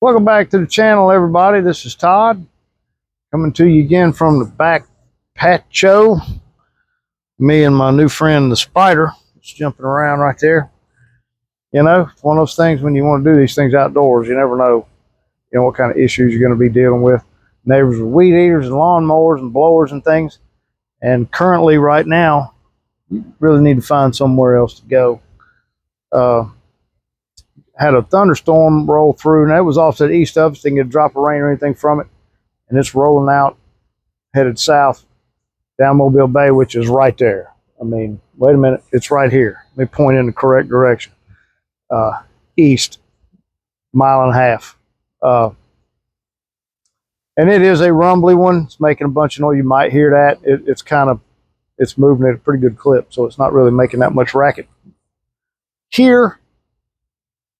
Welcome back to the channel, everybody. This is Todd coming to you again from the back patio. Me and my new friend, the spider, is jumping around right there. You know, it's one of those things when you want to do these things outdoors, you never know, what kind of issues you're going to be dealing with. Neighbors with weed eaters and lawnmowers and blowers and things. And currently, right now, you really need to find somewhere else to go. Had a thunderstorm roll through, and that was off to the east of us. Didn't get a drop of rain or anything from it. And it's rolling out, headed south down Mobile Bay, which is right there. I mean, wait a minute, it's right here. Let me point in the correct direction. East, mile and a half. And it is a rumbly one. It's making a bunch of noise. You might hear that. It's moving at a pretty good clip, so it's not really making that much racket. Here,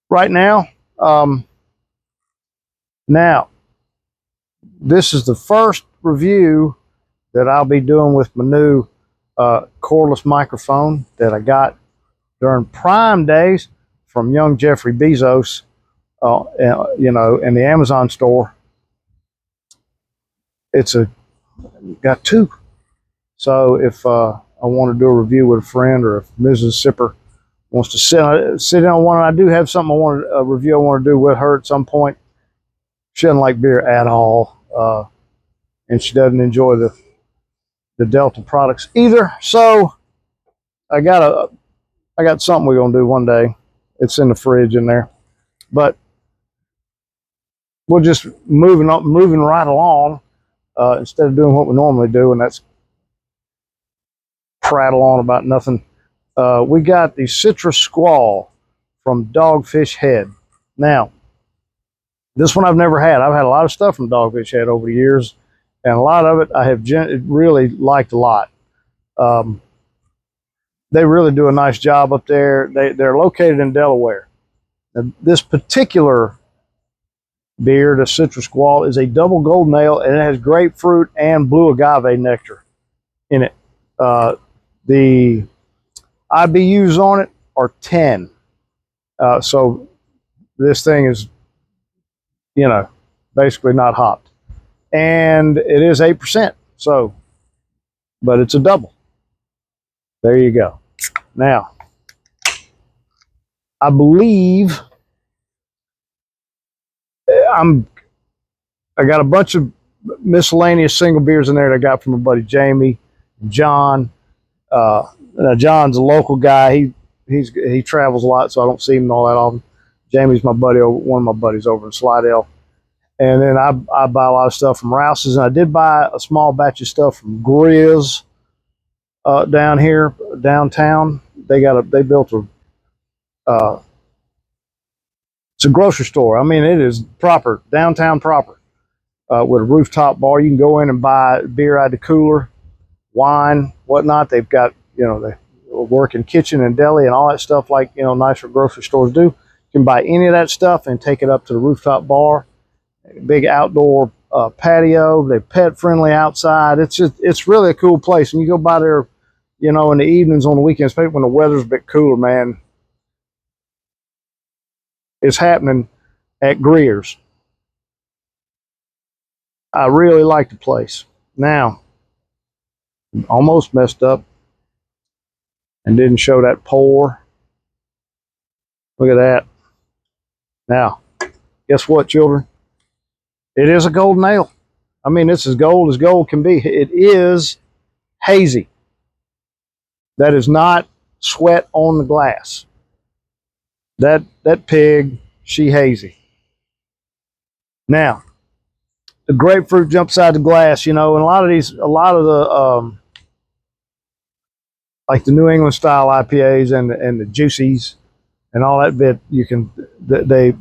right now, now, this is the first review that I'll be doing with my new cordless microphone that I got during Prime days from young Jeffrey Bezos, in the Amazon store. Got two. So if I want to do a review with a friend, or if Mrs. Sipper wants to sit in on one, and I do have something a review I want to do with her at some point. She doesn't like beer at all, and she doesn't enjoy the Delta products either. So I got something we're gonna do one day. It's in the fridge in there, but we're just moving right along instead of doing what we normally do, and that's prattle on about nothing. We got the Citrus Squall from Dogfish Head. Now, this one I've never had. I've had a lot of stuff from Dogfish Head over the years, and a lot of it I have really liked a lot. They really do a nice job up there. They're located in Delaware. Now, this particular beer, the Citrus Squall, is a double golden ale, and it has grapefruit and blue agave nectar in it. The IBUs on it are 10. So this thing is, basically not hopped. And it is 8%. So, but it's a double. There you go. Now, I believe I got a bunch of miscellaneous single beers in there that I got from my buddy Jamie, John. Now John's a local guy. He travels a lot, so I don't see him all that often. Jamie's my buddy, one of my buddies over in Slidell. And then I buy a lot of stuff from Rouse's, and I did buy a small batch of stuff from Grizz down here downtown. They built it's a grocery store. I mean, it is proper, downtown proper, with a rooftop bar. You can go in and buy beer out of the cooler, wine, whatnot. They've got, they work in kitchen and deli and all that stuff like, nicer grocery stores do. You can buy any of that stuff and take it up to the rooftop bar. Big outdoor patio. They're pet friendly outside. It's really a cool place. And you go by there, in the evenings on the weekends, especially when the weather's a bit cooler, man. It's happening at Greer's. I really like the place. Now, almost messed up and didn't show that pour. Look at that. Now, guess what, children? It is a golden ale. I mean, it's as gold can be. It is hazy. That is not sweat on the glass. That pig, she hazy. Now, the grapefruit jumps out of the glass, and a lot of the like the New England style IPAs and the juicies and all that bit, they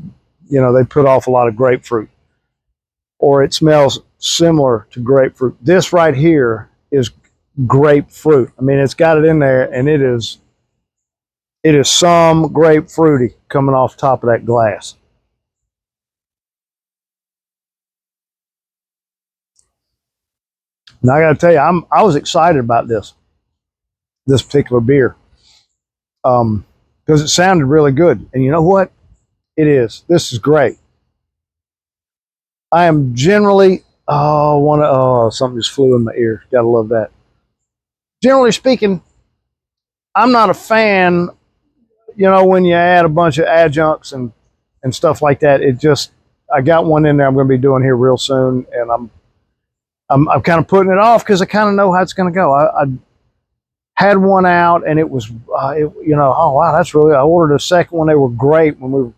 put off a lot of grapefruit, or it smells similar to grapefruit. This right here is grapefruit. I mean, it's got it in there, and it is some grapefruity coming off top of that glass. Now I got to tell you, I was excited about this particular beer, because it sounded really good. And you know what? It is. This is great. I am generally, something just flew in my ear. Gotta love that. Generally speaking, I'm not a fan, when you add a bunch of adjuncts and stuff like that. I got one in there I'm going to be doing here real soon, and I'm kind of putting it off because I kind of know how it's going to go. I had one out, and it was, oh wow, that's really. I ordered a second one. They were great when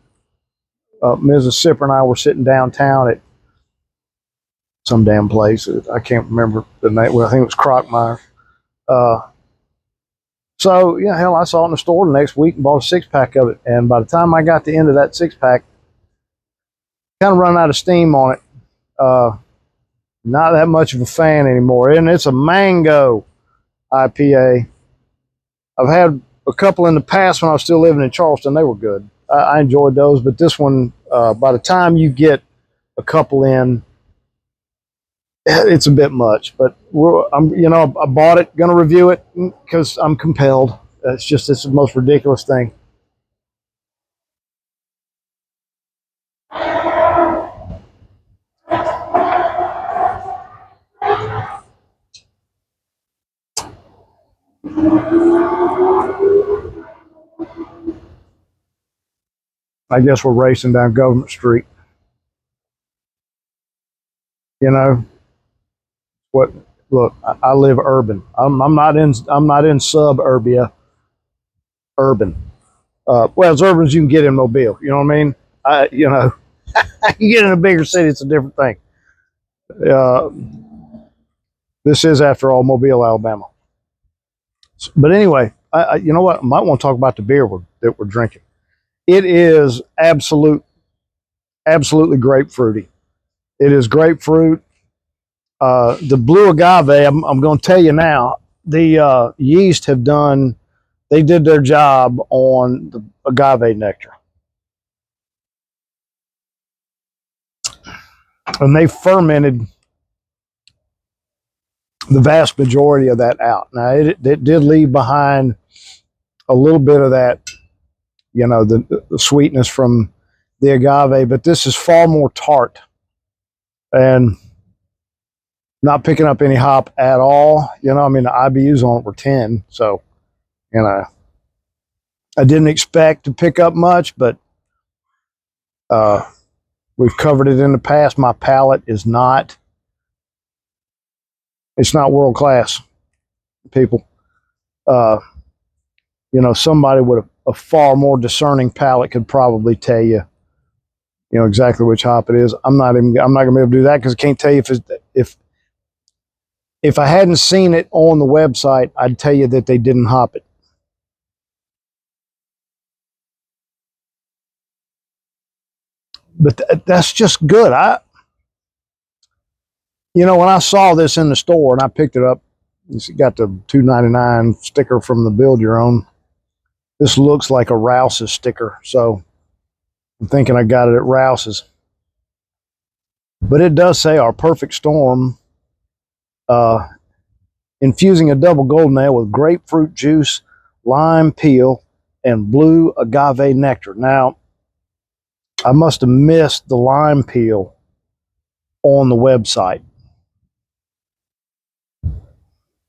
Mrs. Sipper and I were sitting downtown at some damn place. I can't remember the name. Well, I think it was Crockmeyer. So yeah, hell, I saw it in the store the next week and bought a 6-pack of it. And by the time I got to the end of that 6-pack, kind of run out of steam on it. Not that much of a fan anymore. And it's a mango IPA. I've had a couple in the past when I was still living in Charleston. They were good. I enjoyed those, but this one, by the time you get a couple in, it's a bit much. But I bought it, going to review it because I'm compelled. It's the most ridiculous thing. I guess we're racing down Government Street. You know what? Look, I live urban. I'm not in suburbia. Urban. Well, as urban as you can get in Mobile. You know what I mean? You get in a bigger city, it's a different thing. This is, after all, Mobile, Alabama. But anyway, you know what? I might want to talk about the beer that we're drinking. It is absolutely grapefruity. It is grapefruit. The blue agave, I'm going to tell you now, the yeast they did their job on the agave nectar. And they fermented the vast majority of that out. Now, it did leave behind a little bit of that, the sweetness from the agave, but this is far more tart and not picking up any hop at all. The IBUs on it were 10, so, I didn't expect to pick up much, but we've covered it in the past. My palate is not, it's not world class, people. Somebody with a far more discerning palate could probably tell you, exactly which hop it is. I'm not going to be able to do that because I can't tell you if I hadn't seen it on the website, I'd tell you that they didn't hop it. But that's just good. When I saw this in the store and I picked it up, it's got the $2.99 sticker from the Build Your Own. This looks like a Rouse's sticker, so I'm thinking I got it at Rouse's. But it does say our perfect storm, infusing a double golden ale with grapefruit juice, lime peel, and blue agave nectar. Now, I must have missed the lime peel on the website.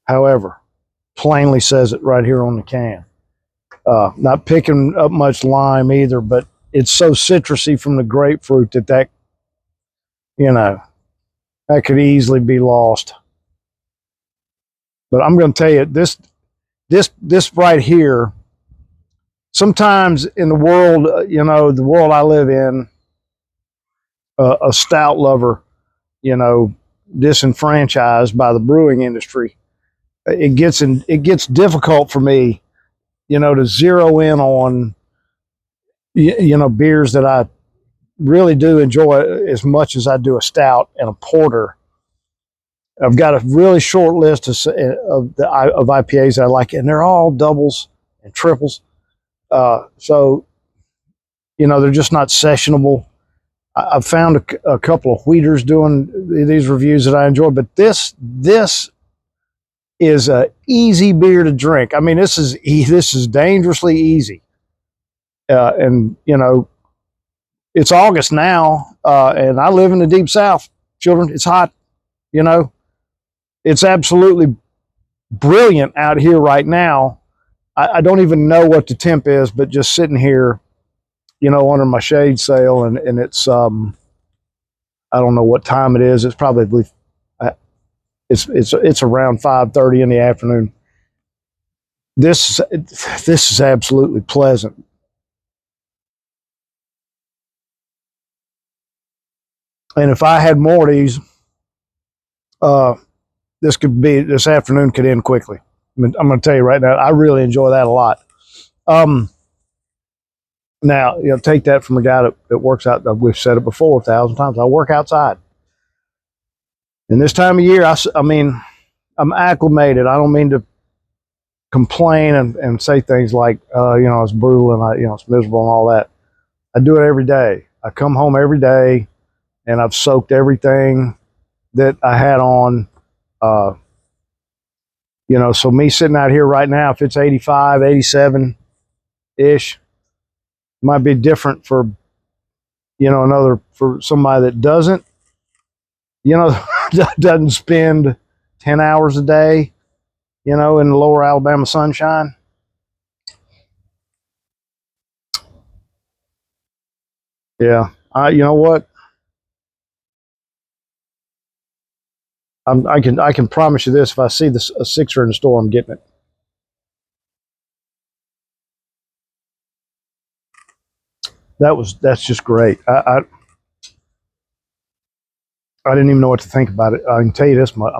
However, plainly says it right here on the can. Not picking up much lime either, but it's so citrusy from the grapefruit that could easily be lost. But I'm going to tell you, this right here, sometimes in the world, the world I live in, a stout lover, disenfranchised by the brewing industry, it gets difficult for me, to zero in on, beers that I really do enjoy as much as I do a stout and a porter. I've got a really short list of IPAs that I like, and they're all doubles and triples. So, they're just not sessionable. I've found a couple of wheaters doing these reviews that I enjoy, but this is a easy beer to drink. I mean, this is dangerously easy. And it's August now. And I live in the deep South, children. It's hot, you know. It's absolutely brilliant out here right now. I don't even know what the temp is, but just sitting here, you know, under my shade sail, and it's I don't know what time it is. It's probably it's around 5:30 in the afternoon. This is absolutely pleasant. And if I had more of these, this afternoon could end quickly. I'm going to tell you right now, I really enjoy that a lot. Now, you know, take that from a guy that works out. We've said it before 1,000 times. I work outside. And this time of year, I mean, I'm acclimated. I don't mean to complain and say things like, you know, it's brutal and you know, it's miserable and all that. I do it every day. I come home every day and I've soaked everything that I had on. You know, so me sitting out here right now, if it's 85, 87 ish, might be different for, you know, for somebody that doesn't, you know, doesn't spend 10 hours a day, you know, in the lower Alabama sunshine. Yeah. You know what? I can promise you this: if I see a sixer in the store, I'm getting it. That's just great. I didn't even know what to think about it. I can tell you this much: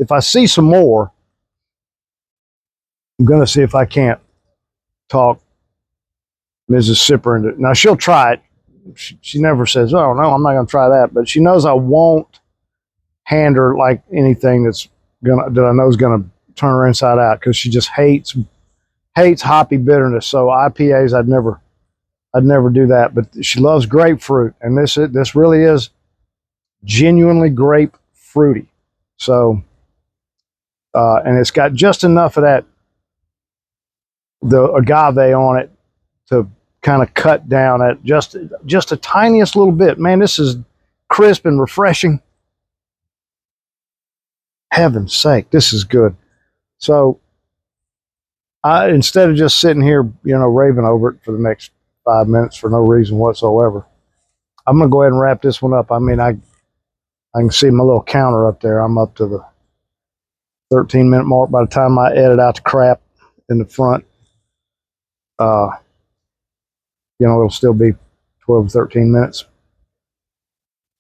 if I see some more, I'm gonna see if I can't talk Mrs. Sipper into it. Now she'll try it. She never says, "Oh no, I'm not gonna try that," but she knows I won't hand her like anything that I know is gonna turn her inside out, because she just hates hoppy bitterness. So IPAs, I'd never do that. But she loves grapefruit, and this really is genuinely grapefruity. So, and it's got just enough of the agave on it to kind of cut down at just a tiniest little bit. Man, this is crisp and refreshing. Heaven's sake, this is good. So, instead of just sitting here, you know, raving over it for the next 5 minutes for no reason whatsoever, I'm gonna go ahead and wrap this one up. I mean, I can see my little counter up there. I'm up to the 13-minute mark. By the time I edit out the crap in the front, you know, it'll still be 12 or 13 minutes.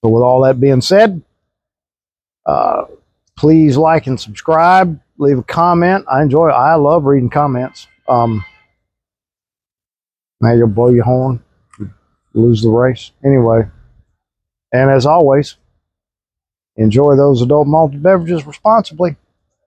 So with all that being said, please like and subscribe. Leave a comment. I love reading comments. Now you'll blow your horn, lose the race. Anyway, and as always, enjoy those adult malted beverages responsibly.